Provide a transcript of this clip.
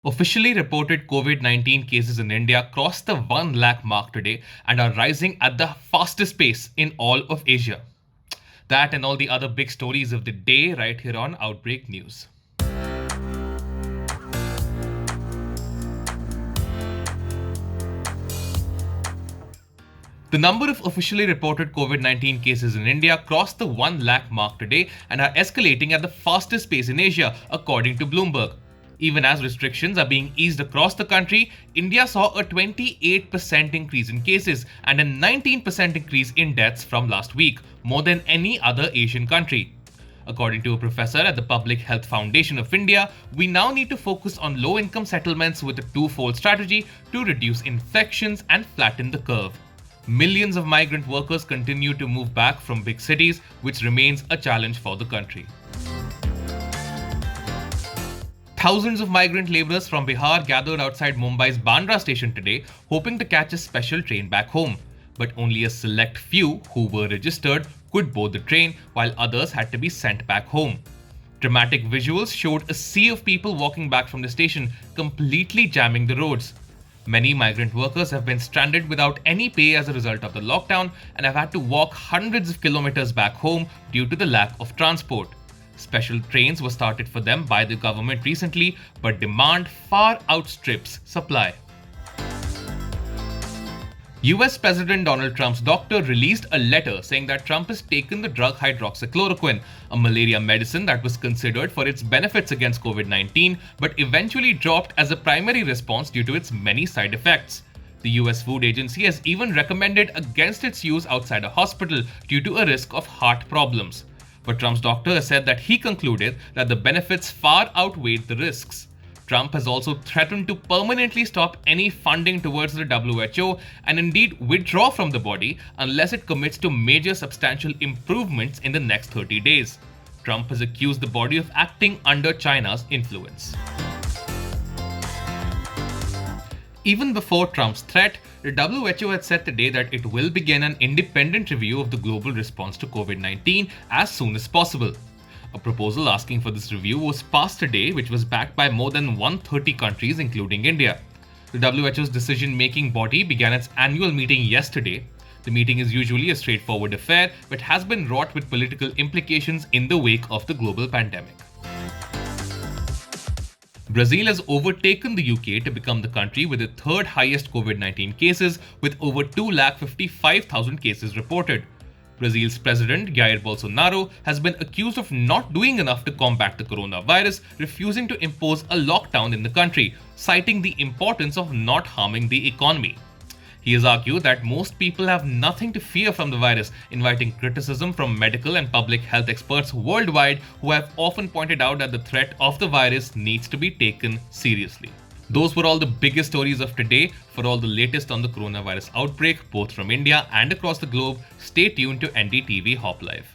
Officially reported COVID-19 cases in India crossed the 1 lakh mark today and are rising at the fastest pace in all of Asia. That and all the other big stories of the day right here on Outbreak News. The number of officially reported COVID-19 cases in India crossed the 1 lakh mark today and are escalating at the fastest pace in Asia, according to Bloomberg. Even as restrictions are being eased across the country, India saw a 28% increase in cases and a 19% increase in deaths from last week, more than any other Asian country. According to a professor at the Public Health Foundation of India, we now need to focus on low-income settlements with a twofold strategy to reduce infections and flatten the curve. Millions of migrant workers continue to move back from big cities, which remains a challenge for the country. Thousands of migrant laborers from Bihar gathered outside Mumbai's Bandra station today, hoping to catch a special train back home. But only a select few who were registered could board the train, while others had to be sent back home. Dramatic visuals showed a sea of people walking back from the station, completely jamming the roads. Many migrant workers have been stranded without any pay as a result of the lockdown and have had to walk hundreds of kilometers back home due to the lack of transport. Special trains were started for them by the government recently, but demand far outstrips supply. US President Donald Trump's doctor released a letter saying that Trump has taken the drug hydroxychloroquine, a malaria medicine that was considered for its benefits against COVID-19 but eventually dropped as a primary response due to its many side effects. The US Food Agency has even recommended against its use outside a hospital due to a risk of heart problems. But Trump's doctor has said that he concluded that the benefits far outweighed the risks. Trump has also threatened to permanently stop any funding towards the WHO and indeed withdraw from the body unless it commits to major substantial improvements in the next 30 days. Trump has accused the body of acting under China's influence. Even before Trump's threat, the WHO had said today that it will begin an independent review of the global response to COVID-19 as soon as possible. A proposal asking for this review was passed today, which was backed by more than 130 countries, including India. The WHO's decision-making body began its annual meeting yesterday. The meeting is usually a straightforward affair, but has been wrought with political implications in the wake of the global pandemic. Brazil has overtaken the UK to become the country with the third highest COVID-19 cases, with over 255,000 cases reported. Brazil's president, Jair Bolsonaro, has been accused of not doing enough to combat the coronavirus, refusing to impose a lockdown in the country, citing the importance of not harming the economy. He has argued that most people have nothing to fear from the virus, inviting criticism from medical and public health experts worldwide who have often pointed out that the threat of the virus needs to be taken seriously. Those were all the biggest stories of today. For all the latest on the coronavirus outbreak, both from India and across the globe, stay tuned to NDTV Hop Live.